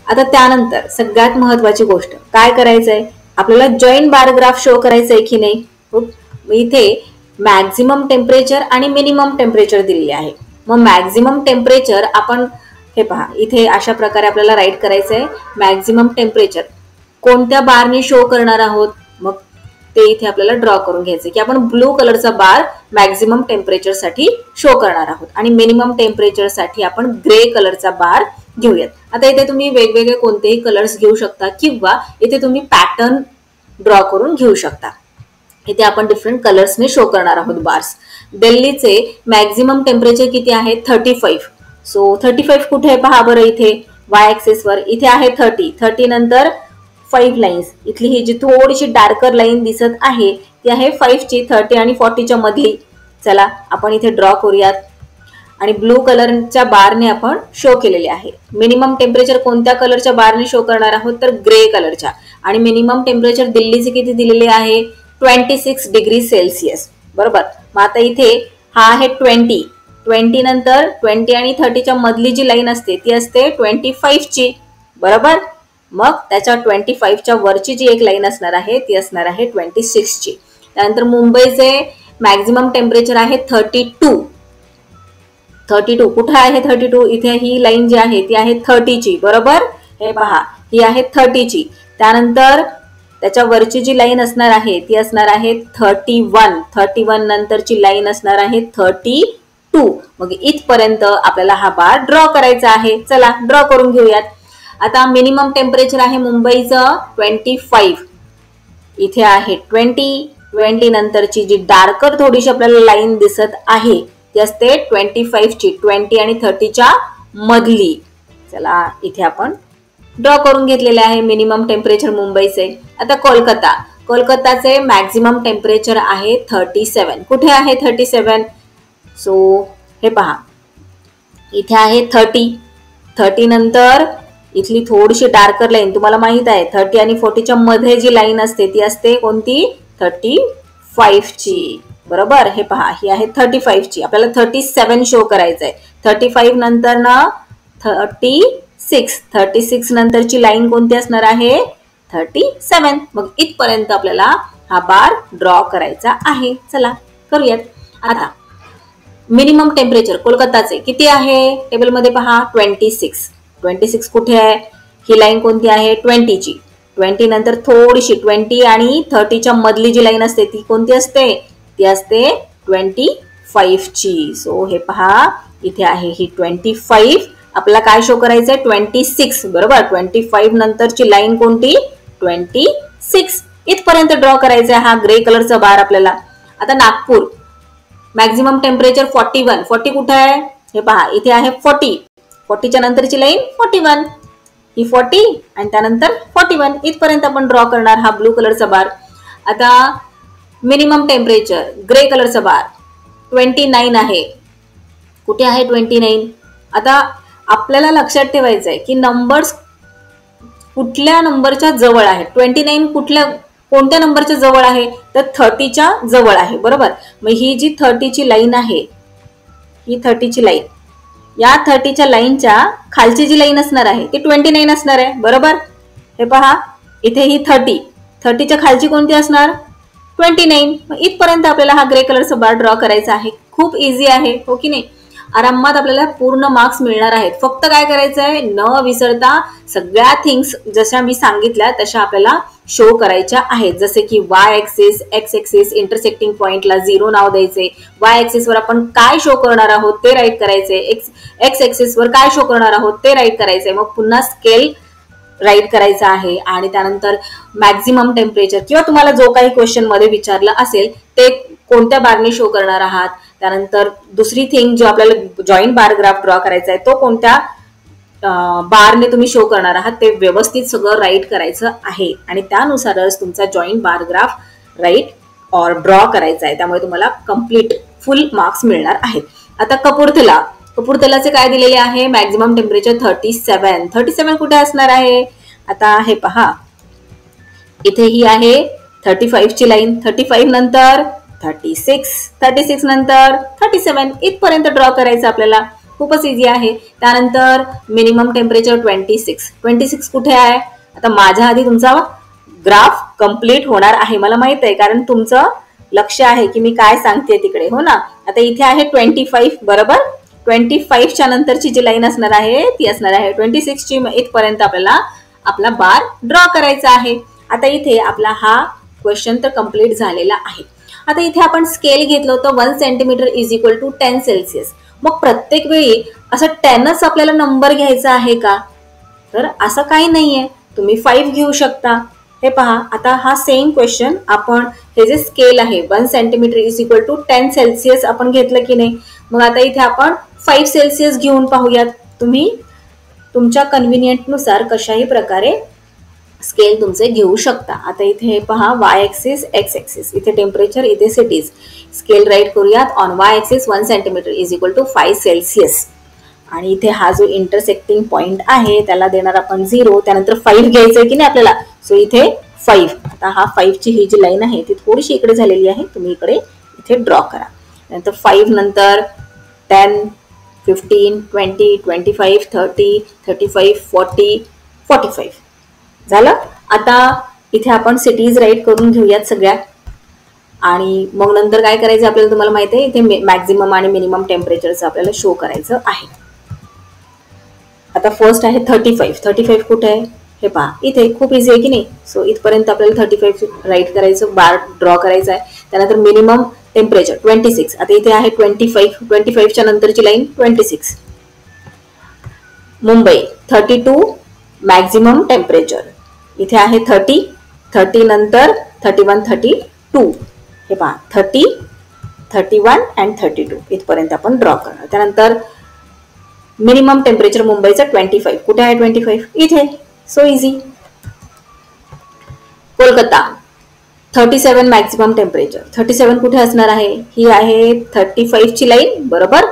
आता त्यानंतर सगळ्यात महत्वाची गोष्ट काय करायचंय, आपल्याला जॉईंट बार ग्राफ शो करायचंय की नाही. इथे मॅक्झिमम टेम्परेचर आणि मिनिमम टेम्परेचर दिलेले आहे. मग मॅक्झिमम टेम्परेचर आपण हे पहा इथे अशा प्रकारे आपल्याला राईट करायचंय. मॅक्झिमम टेम्परेचर कोणत्या बारने शो करणार आहोत, मग ते इथे आपल्याला ड्रॉ करून घ्यायचे की आपण ब्लू कलरचा बार मॅक्झिमम टेम्परेचर साठी शो करणार आहोत आणि मिनिमम टेम्परेचर साठी आपण ग्रे कलरचा बार घेऊयात. आता इथे तुम्ही वेगवेगळे कोणतेही कलर्स घेऊ शकता किंवा इथे तुम्ही पॅटर्न ड्रॉ करून घेऊ शकता. इथे आपण डिफरंट कलर्सने शो करणार आहोत बार्स. दिल्लीचे मॅक्झिमम टेम्परेचर किती आहे 35. सो 35 कुठे आहे पहा बरं इथे वाय ॲक्सिसवर. इथे आहे 30 नंतर 5 लाईन्स. इथली ही जी थोडीशी डार्कर लाईन दिसत आहे ती आहे 5 ची 30 आणि 40च्या मधली. चला आपण इथे ड्रॉ करूयात आणि ब्लू कलरच्या बारने आपण शो केलेले आहे. मिनिमम टेम्परेचर कोणत्या कलरच्या बारने शो करणार आहोत तर ग्रे कलरच्या. आणि मिनिमम टेम्परेचर दिल्लीचे किती दिलेले आहे 26 डिग्री सेल्सिअस, बरोबर. मग आता इथे हा आहे 20 नंतर 20 आणि 30च्या मधली जी लाईन असते ती असते 25 ची, बरोबर. मग त्याच्या 25च्या वरची जी एक लाईन असणार आहे ती असणार आहे 26 ची. त्यानंतर मुंबईचे मॅक्झिमम टेम्परेचर आहे 32. कुठे आहे 32? इथे ही लाईन जी आहे ती आहे 30 ची, बरोबर. हे पहा ही आहे 30 ची. त्यानंतर त्याच्या वरची जी लाईन असणार आहे ती असणार आहे 31 नंतरची लाईन असणार आहे 32. मग इथपर्यंत आपल्याला हा बार ड्रॉ करायचा आहे. चला ड्रॉ करून घेऊयात. आता मिनिमम टेम्परेचर आहे मुंबईचं 25. इथे आहे 20 नंतरची जी डार्कर थोडीशी आपल्याला लाईन दिसत आहे ती असते 25 ची, 20 आणि 30च्या मधली. चला इथे आपण ड्रॉ करून घेतलेले आहे मिनिमम टेम्परेचर मुंबईचे. आता कोलकाताचे मॅक्झिमम टेम्परेचर आहे 37. कुठे आहे 37? सो हे पहा इथे आहे 30 नंतर इथली थोडीशी डार्कर लाईन तुम्हाला माहित आहे 30 आणि 40च्या मध्ये जी लाईन असते ती असते कोणती 35 ची, बरोबर. हे पहा ही आहे 35 ची. आपल्याला 37 शो करायचंय. 35 नंतर ना 36 नंतरची लाईन कोणती असणार आहे 37. मग इथपर्यंत आपल्याला हा बार ड्रॉ करायचा आहे. चला करूयात. आता मिनिमम टेम्परेचर कोलकाताचे किती आहे टेबलमध्ये पहा 26 कुठे आहे? ही लाईन कोणती आहे 20 ची. 20 नंतर थोडीशी 20 आणि 30च्या मधली जी लाईन असते ती कोणती असते? ती असते 25 ची. सो हे पहा इथे आहे ही 25. आपल्याला काय शो करायचंय 26, बरोबर. 25 नंतरची लाईन कोणती 26. इथपर्यंत ड्रॉ करायचा हा ग्रे कलरचा बार आपल्याला. आता नागपूर मॅक्झिमम टेम्परेचर 41. 40 कुठे आहे? हे पहा इथे आहे 40च्या नंतरची लाईन 41. ही 40 आणि त्यानंतर 41. इथपर्यंत आपण ड्रॉ करणार हा ब्लू कलरचा बार. आता मिनिमम टेम्परेचर ग्रे कलरचा बार 29 आहे. कुठे आहे 29? आता आपल्याला लक्षात ठेवायचं आहे की नंबर्स कुठल्या नंबरच्या जवळ आहे. 29 कोणत्या नंबरच्या जवळ आहे तर 30च्या जवळ आहे, बरोबर. मग ही जी 30ची लाईन आहे ही 30ची लाईन या 30च्या लाईनच्या खालची जी लाईन असणार आहे ती 29 असणार आहे, बरोबर. हे पहा इथे ही 30च्या खालची कोणती असणार 29. मग इथपर्यंत आपल्याला हा ग्रे कलरचा बार ड्रॉ करायचा आहे. खूप इझी आहे, हो की नाही. आरामात आपल्याला पूर्ण मार्क्स मिळणार आहेत. फक्त काय करायचं आहे, न विसरता सगळ्या थिंग्स जशा मी सांगितल्या तशा आपल्याला शो करायच्या आहेत. जसे की Y axis, X axis, intersecting पॉइंटला 0 नाव द्यायचे, वाय ऍक्सिस वर आपण काय शो करणार आहोत ते राईट करायचे, एक्स ऍक्सिस वर काय शो करणार आहोत ते राईट करायचे. मग पुन्हा स्केल राईट करायचा आहे आणि त्यानंतर मॅक्झिमम टेम्परेचर किंवा तुम्हाला जो काही क्वेश्चन मध्ये विचारलं असेल ते कोणत्या बारने शो करणार आहात. त्यानंतर दुसरी थिंग जो आपल्याला जॉईंट बार ग्राफ ड्रॉ करायचा आहे तो कोणत्या बारने तुम्ही शो करणार आहात ते व्यवस्थित सगळं राईट करायचं आहे आणि त्यानुसारच तुमचा जॉईंट बार ग्राफ राईट और ड्रॉ करायचा आहे. त्यामुळे तुम्हाला कम्प्लीट फुल मार्क्स मिळणार आहेत. आता कपूरथलाचे काय दिलेले आहे, मॅक्झिमम टेम्परेचर 37 कुठे असणार आहे. आता हे पहा, इथे ही आहे 35 ची लाईन, 35 नंतर 36 नंतर 37 इथपर्यंत ड्रॉ करायचं आपल्याला. खूपच इझी आहे. त्यानंतर मिनिमम टेम्परेचर 26 कुठे आहे. आता माझ्या आधी तुमचा ग्राफ कम्प्लीट होणार आहे मला माहित आहे, कारण तुमचं लक्ष आहे की मी काय सांगते तिकडे, हो ना. आता इथे आहे 25 बरोबर. 25च्या नंतरची जी लाईन असणार आहे ती असणार आहे 26 ची. इथपर्यंत आपल्याला आपला बार ड्रॉ करायचा आहे. आता इथे आपला हा क्वेश्चन तर कम्प्लीट झालेला आहे. आता इथे आपण स्केल घेतलं होतं 1 centimetre is equal to 10 Celsius. मग प्रत्येक वेळी असं 10च आपल्याला नंबर घ्यायचा आहे का, तर असं काही नाहीये. तुम्ही 5 घेऊ शकता. हे पहा, आता हा सेम क्वेश्चन आपण हे जे स्केल आहे 1 centimetre is equal to 10 Celsius आपण घेतलं की नाही. मग आता इथे आपण 5 सेल्सिअस घेऊन पाहूयात. तुम्ही तुमच्या कन्व्हिनियंटनुसार कशाही प्रकारे स्केल तुमचे घेऊ शकता. आता इथे पहा, वाय ऍक्सिस, एक्स ऍक्सिस, इथे टेम्परेचर, इथे सिटीज. स्केल राईट करूयात. On Y axis 1 centimetre is equal to 5 Celsius आणि इथे हा जो इंटरसेक्टिंग पॉइंट आहे त्याला देणार आपण 0. त्यानंतर 5 घ्यायचंय की नाही आपल्याला, सो इथे 5. आता हा 5 ची ही जी लाईन आहे ती थोडीशी इकडे झालेली आहे, तुम्ही इकडे इथे ड्रॉ करा. नंतर 5 नंतर 10, 15, 20, 25, 30, 35, 40, 45 झालं. आता इथे आपण सिटीज राईट करून घेऊयात सगळ्या आणि मग नंतर काय करायचं आपल्याला तुम्हाला माहिती आहे, इथे मॅक्झिमम आणि मिनिमम टेम्परेचरचं आपल्याला शो करायचं आहे. आता फर्स्ट आहे 35 कुठे आहे हे पहा, इथे खूप इझी आहे की नाही. सो इथपर्यंत आपल्याला 35 राईट करायचं, बार ड्रॉ करायचा आहे. त्यानंतर मिनिमम टेम्परेचर 26. आता इथे आहे 25च्या नंतरची लाईन 26. Mumbai 32 maximum temperature. इथे आहे 30 नंतर 31, 32. हे पहा 30, 31 अँड 32 इथपर्यंत आपण ड्रॉ करणार. त्यानंतर मिनिमम टेम्परेचर मुंबईचं 25. कुठे आहे 25? इथे. So easy. Kolkata 37 maximum temperature. 37 कुठे असणार आहे, ही आहे 35 ची लाईन बरोबर.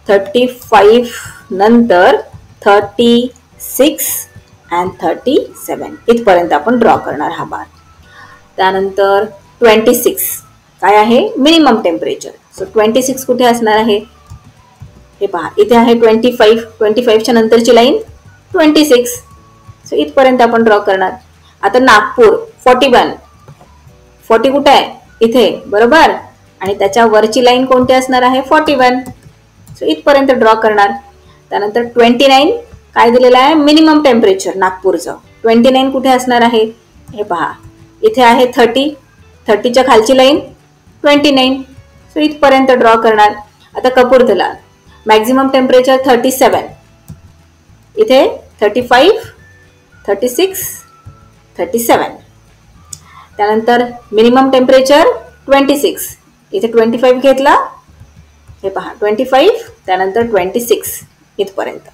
35 नंतर 36 अँड 37 इथपर्यंत आपण ड्रॉ करणार हा बार. त्यानंतर 26 काय आहे, मिनिमम टेम्परेचर. सो 26 कुठे असणार आहे हे पहा, इथे आहे 25च्या नंतरची लाईन 26. सो इथपर्यंत आपण ड्रॉ करणार. आता नागपूर 40 कुठे आहे, इथे बरोबर. आणि त्याच्या वरची लाईन कोणती असणार आहे 41. सो इथपर्यंत ड्रॉ करणार. त्यानंतर 29 काय दिलेलं आहे, मिनिमम टेम्परेचर नागपूरचं. 29 कुठे असणार आहे हे पहा, इथे आहे 30च्या खालची लाईन 29. सो इथपर्यंत ड्रॉ करणार. आता कपूरथला मॅक्झिमम टेम्परेचर 37, इथे 35, 36, 37. त्यानंतर मिनिमम टेम्परेचर 26, इथे 25 घेतला. हे पहा 25 त्यानंतर 26 इथपर्यंत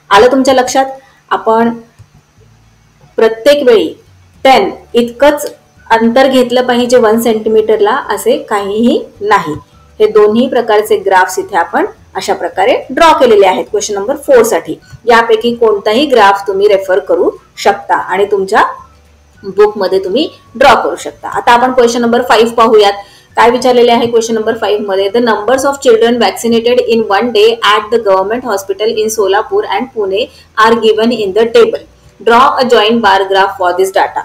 आलं तुमच्या लक्षात. आपण प्रत्येक वेळी 10 इतकंच अंतर घेतलं पाहिजे 1 सेंटीमीटरला, असे काहीही नाही. हे दोन्ही प्रकारचे ग्राफ्स इथे आपण अशा प्रकारे ड्रॉ केलेले आहेत क्वेश्चन नंबर 4 साठी. यापैकी कोणताही ग्राफ तुम्ही रेफर करू शकता आणि तुमच्या बुक मध्ये तुम्ही ड्रॉ करू शकता. आता आपण क्वेश्चन नंबर 5 पाहूयात. काय विचारलेले आहे क्वेश्चन नंबर 5 मध्ये, the numbers of children vaccinated in 1 day at the government hospital in Solapur and Pune are given in the table. Draw a joint bar graph for this data.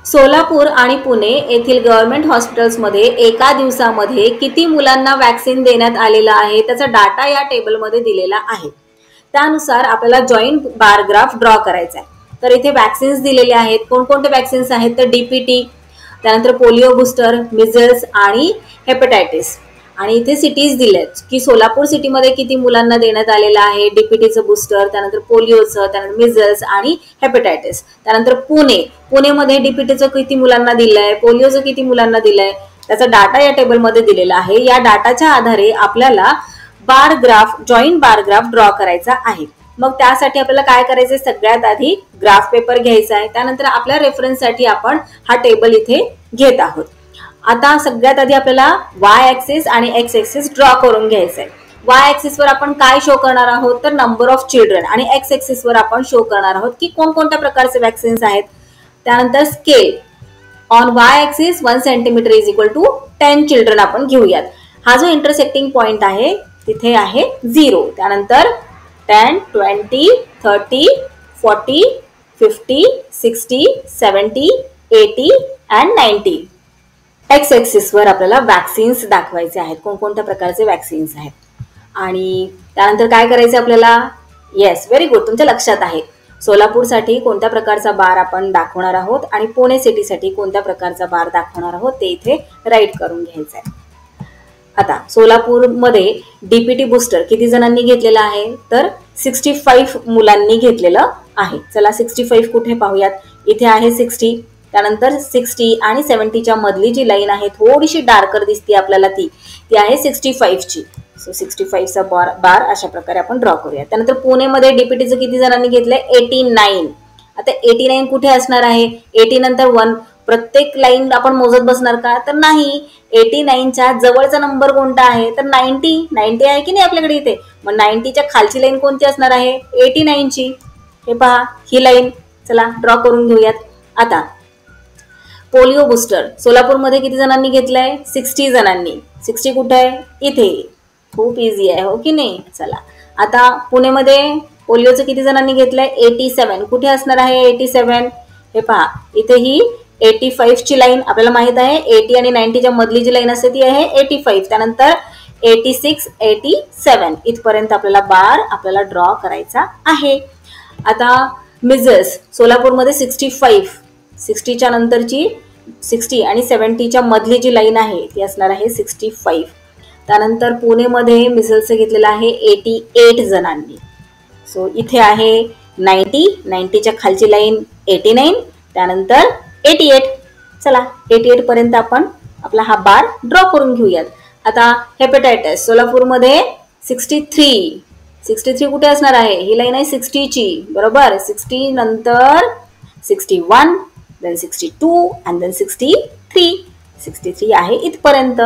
Solapur आणि पुणे येथील गव्हर्नमेंट हॉस्पिटल्समध्ये एका दिवसामध्ये किती मुलांना वॅक्सिन देण्यात आलेला आहे त्याचा डाटा या टेबलमध्ये दिलेला आहे. त्यानुसार आपल्याला जॉईंट बार ग्राफ ड्रॉ करायचा आहे. तर इथे वॅक्सिन्स दिलेले आहेत. कोणकोणते वॅक्सिन्स आहेत तर डीपीटी, त्यानंतर पोलिओ बूस्टर, मिझल्स आणि हेपेटायटिस. आणि इथे सिटीज दिल्यात की सोलापूर सिटीमध्ये किती मुलांना देण्यात आलेलं आहे डीपीटीचं बूस्टर, त्यानंतर पोलिओचं, त्यानंतर मिझल्स आणि हेपेटायटिस. त्यानंतर पुणेमध्ये डीपीटीचं किती मुलांना दिलंय, पोलिओचं किती मुलांना दिलंय त्याचा डाटा या टेबलमध्ये दिलेला आहे. या डाटाच्या आधारे आपल्याला bar graph, joint bar graph draw करायचा आहे. मग त्यासाठी आपल्याला काय करायचंय, सगळ्यात आधी ग्राफ पेपर घ्यायचा आहे. त्यानंतर आपल्या रेफरन्ससाठी आपण हा टेबल इथे घेत आहोत. आता सगळ्यात आधी आपल्याला वाय ऍक्सिस आणि एक्स ऍक्सिस ड्रॉ करून घ्यायचंय. वाय ऍक्सिस वर आपण काय शो करणार आहोत तर नंबर ऑफ चिल्ड्रन, आणि एक्स ऍक्सिस वर आपण शो करणार आहोत की कोणकोणत्या प्रकारचे वॅक्सिन्स आहेत. त्यानंतर scale on Y axis 1 centimetre is equal to 10 children आपण घेऊयात. हा जो इंटरसेक्टिंग पॉइंट आहे तिथे आहे 0. त्यानंतर 10, 20, 30, 40, 50, 60, 70, 80 and 90. एक्स ऍक्सिस वर आपल्याला वॅक्सिन्स दाखवायचे आहेत, कोणकोणत्या प्रकारचे वॅक्सिन्स आहेत. आणि त्यानंतर काय करायचे आपल्याला, येस व्हेरी गुड, तुमच्या लक्षात आहे. सोलापूरसाठी कोणत्या प्रकारचा बार आपण दाखवणार आहोत आणि पुणे सिटीसाठी कोणत्या प्रकारचा बार दाखवणार आहोत ते इथे राईट करून घ्यायचं आहे. आता सोलापूरमध्ये डीपीटी बूस्टर किती जणांनी घेतलेला आहे तर 65 मुलांनी घेतलेलं आहे. चला 65 कुठे पाहूयात, इथे आहे 60. त्यानंतर 60 आणि 70च्या मधली जी लाईन आहे थोडीशी डार्कर दिसते आपल्याला, ती आहे 65 ची. सो 65चा बार अशा प्रकारे आपण ड्रॉ करूया. त्यानंतर पुणेमध्ये डीपीटीचं किती जणांनी घेतलंय 89. आता 89 कुठे असणार आहे, 80 नंतर 1, प्रत्येक लाईन आपण मोजत बसणार का तर नाही. 89च्या जवळचा नंबर कोणता आहे तर 90 आहे की नाही आपल्याकडे इथे. मग 90च्या खालची लाईन कोणती असणार आहे 89 ची. हे पहा ही लाईन, चला ड्रॉ करून घेऊयात. आता पोलिओ बूस्टर सोलापूरमध्ये किती जणांनी घेतलंय 60 जणांनी. 60 कुठे आहे इथे, खूप इझी आहे हो की नाही. चला आता पुणेमध्ये पोलिओचं किती जणांनी घेतलंय 87. कुठे असणार आहे 87, हे पहा इथे ही 85 ची लाईन आपल्याला माहित आहे. 80 आणि 90च्या मधली जी लाईन असते ती आहे 85. त्यानंतर 86, 87 इथपर्यंत आपल्याला बार आपल्याला ड्रॉ करायचा आहे. आता मिझल्स सोलापूरमध्ये 65, 60च्या नंतरची 60 आणि 70च्या मधली जी लाईन आहे ती असणार आहे 65. त्यानंतर पुणेमध्ये मिझल्सचं घेतलेलं आहे 88 जणांनी. सो इथे आहे 90च्या खालची लाईन 89, त्यानंतर 88. चला 88 पर्यंत आपण आपला हा बार ड्रॉ करून घेऊयात. आता हेपेटायटिस सोलापूरमध्ये 63 कुठे असणार आहे, ही लाईन आहे 60 ची बरोबर. 60 नंतर 61, then 62 and then 63 आहे इथपर्यंत.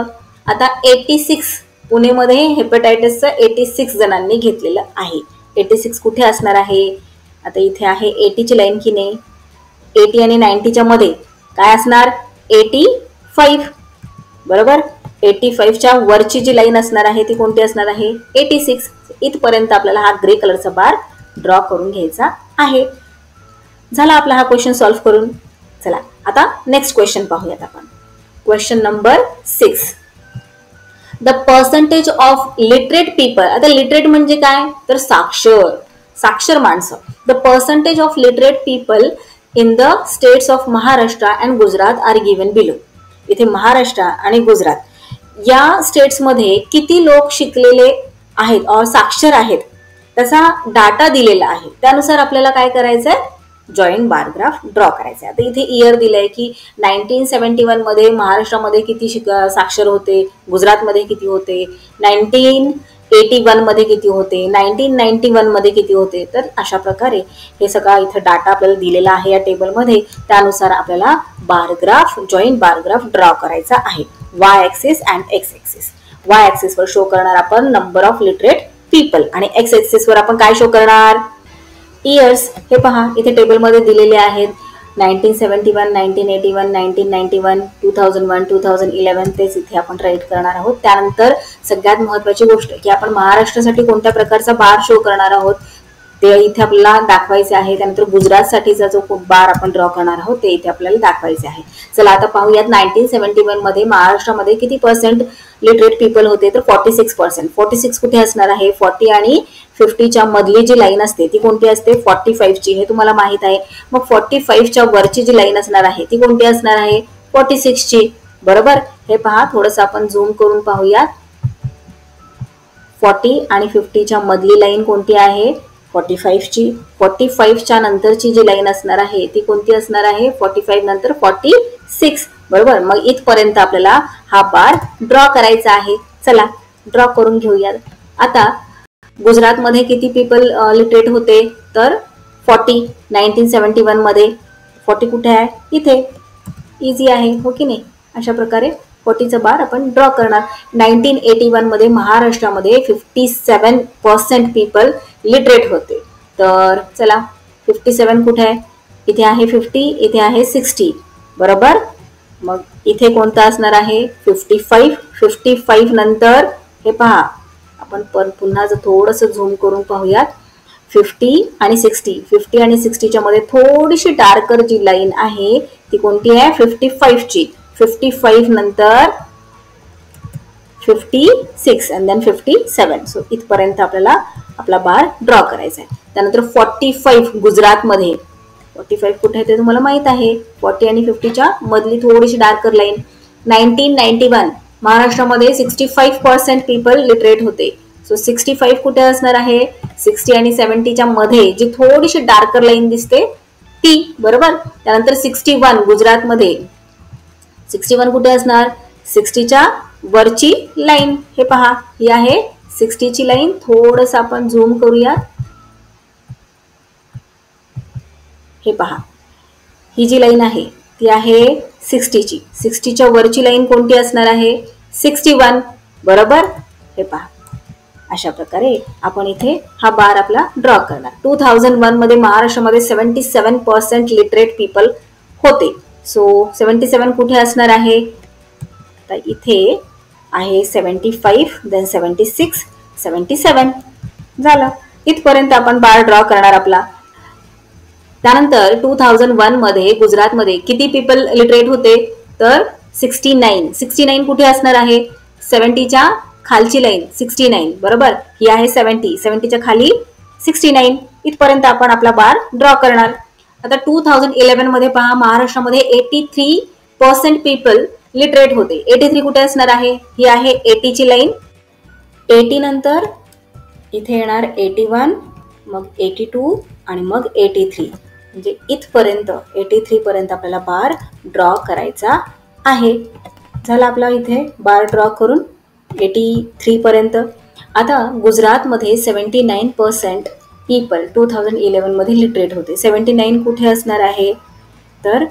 आता 86 पुणेमध्ये हेपेटायटिसचं 86 जणांनी घेतलेलं आहे. 86 कुठे असणार आहे, आता इथे आहे 80 ची लाईन की नाही. 80 आणि 90च्या मध्ये काय असणार 85 बरोबर. 85च्या वरची जी लाईन असणार आहे ती कोणती असणार आहे 86. इथपर्यंत आपल्याला हा ग्रे कलरचा बार ड्रॉ करून घ्यायचा आहे. झाला आपला हा क्वेश्चन सॉल्व्ह करून. चला आता नेक्स्ट क्वेश्चन पाहूयात आपण. Question number 6, the percentage of literate people. आता लिटरेट म्हणजे काय तर साक्षर माणसं. The percentage of literate people in the states of Maharashtra and Gujarat are given below. इथे महाराष्ट्र आणि गुजरात या स्टेट्समध्ये किती लोक शिकलेले आहेत और साक्षर आहेत त्याचा डाटा दिलेला आहे. त्यानुसार आपल्याला काय करायचंय जॉईंट बार ग्राफ ड्रॉ करायचा. आता इथे इयर दिलंय की 1971 मध्ये महाराष्ट्रामध्ये किती साक्षर होते, गुजरातमध्ये किती होते, 1981 मध्ये किती होते, 1991 मध्ये किती होते. तर अशा प्रकारे हे सगळा इथे डाटा आपल्याला दिलेला आहे या टेबलमध्ये. त्यानुसार आपल्याला bar graph, joint bar graph draw करायचा आहे. Y axis and x axis. Y axis वर शो करणार आपण नंबर ऑफ लिटरेट पीपल आणि एक्स ऍक्सिस वर आपण काय शो करणार इयर्स. हे पहा इथे टेबलमध्ये दिलेले आहेत 1971, 1981, 1991, 2001, 2011 तेच इथे आपण राईट करणार आहोत. त्यानंतर सगळ्यात महत्त्वाची गोष्ट की आपण महाराष्ट्रासाठी कोणत्या प्रकारचा बार शो करणार आहोत ते इथे आपल्याला दाखवायचे आहे. त्यानंतर गुजरातसाठीचा जो बार आपण ड्रॉ करणार आहोत ते इथे आपल्याला दाखवायचे आहे. चला आता पाहूयात 1971 मध्ये महाराष्ट्रामध्ये किती पर्सेंट लिटरेट पीपल होते, तर 46%. 46 कुठे असणार आहे, 40 आणि 50च्या मधली जी लाईन असते ती कोणती असते, 45 ची, हे तुम्हाला माहित आहे. मग 45च्या वरची जी लाईन असणार आहे ती कोणती असणार आहे, 46 ची. बरोबर, हे पहा थोडंसं आपण झूम करून पाहूयात. 40 आणि 50च्या मधली लाईन कोणती आहे, 45 ची. 45च्या नंतरची जी लाईन असणार आहे ती कोणती असणार आहे, 45 नंतर 46. बरोबर, मग इथपर्यंत आपल्याला हा बार ड्रॉ करायचा आहे. चला ड्रॉ करून घेऊयात. आता गुजरातमध्ये किती पीपल लिटरेट होते, तर 40. 1971 मध्ये 40 कुठे आहे, इथे. इझी आहे हो की नाही. अशा प्रकारे 40चा बार आपण ड्रॉ करणार. 1981 मध्ये महाराष्ट्रामध्ये 57% पीपल लिटरेट होते. तर चला 57 कुठे आहे, इथे आहे 50, इथे आहे 60. बरोबर, मग इथे कोणतं असणार आहे, 55. 55 नंतर हे पहा आपण पुन्हा जर थोडंसं झूम करून पाहूयात. 50 आणि 60. 50 आणि 60च्या मध्ये थोडीशी डार्कर जी लाईन आहे ती कोणती आहे, 55 ची. 55 नंतर 56 and then 57. सो इथपर्यंत आपल्याला आपला बार ड्रॉ करायचा आहे. त्यानंतर 45 गुजरातमध्ये. 45 कुठे आहे ते तुम्हाला माहित आहे, 40 आणि 50च्या मधली थोडीशी डार्कर लाईन. 1991 महाराष्ट्रामध्ये 65% पीपल लिटरेट होते. सो 65 कुठे असणार आहे, 60 आणि 70च्या मध्ये जी थोडीशी डार्कर लाईन दिसते ती. बरोबर, त्यानंतर 61 गुजरातमध्ये. 61 कुठे असणार, 60च्या वरची लाईन. हे पहा ही आहे 60ची लाईन. थोडंसं आपण झूम करूया. हे पहा ही जी लाईन आहे ती आहे 60ची. 60च्या वरची लाईन कोणती असणार आहे, 61. बरोबर, हे पहा अशा प्रकारे आपण इथे हा बार आपला ड्रॉ करणार. 2001 मध्ये महाराष्ट्रामध्ये 77% लिटरेट पीपल होते. सो 77 कुठे असणार आहे, आता इथे आहे 75, देन 76, 77. झालं, इथपर्यंत आपण बार ड्रॉ करणार आपला. त्यानंतर 2001 मध्ये गुजरातमध्ये किती पीपल लिटरेट होते, तर 69. 69 कुठे असणार आहे, 70च्या खालची लाईन 69. बरोबर, ही आहे 70. 70च्या खाली 69. इथपर्यंत आपण आपला बार ड्रॉ करणार. आता 2011 मध्ये पहा महाराष्ट्रामध्ये 83% पीपल लिटरेट होते. 83 कुठे असणार आहे, ही आहे 80ची लाईन. 80 नंतर इथे येणार 81, मग 82 आणि मग 83. म्हणजे इथपर्यंत 83 पर्यंत आपल्याला बार ड्रॉ करायचा आहे. झाला आपला इथे बार ड्रॉ करून 83 पर्यंत. आता गुजरातमध्ये 79% पीपल 2011 मध्ये लिटरेट होते. 79 कुठे असणार आहे, तर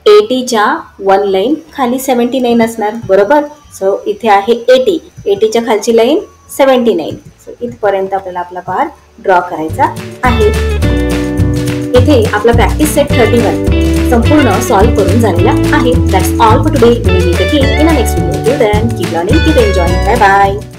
80च्या 1 लाईन खाली 79 असणार. बरोबर, सो इथे आहे 80. 80च्या खालची लाईन 79. सो इथपर्यंत आपल्याला आपला बार ड्रॉ करायचा आहे. इथे आपला प्रॅक्टिस सेट 31 संपूर्ण सॉल्व्ह करून झालेला आहे. That's all for today. We will meet again in a next video. Till then keep learning, keep enjoying. Bye bye.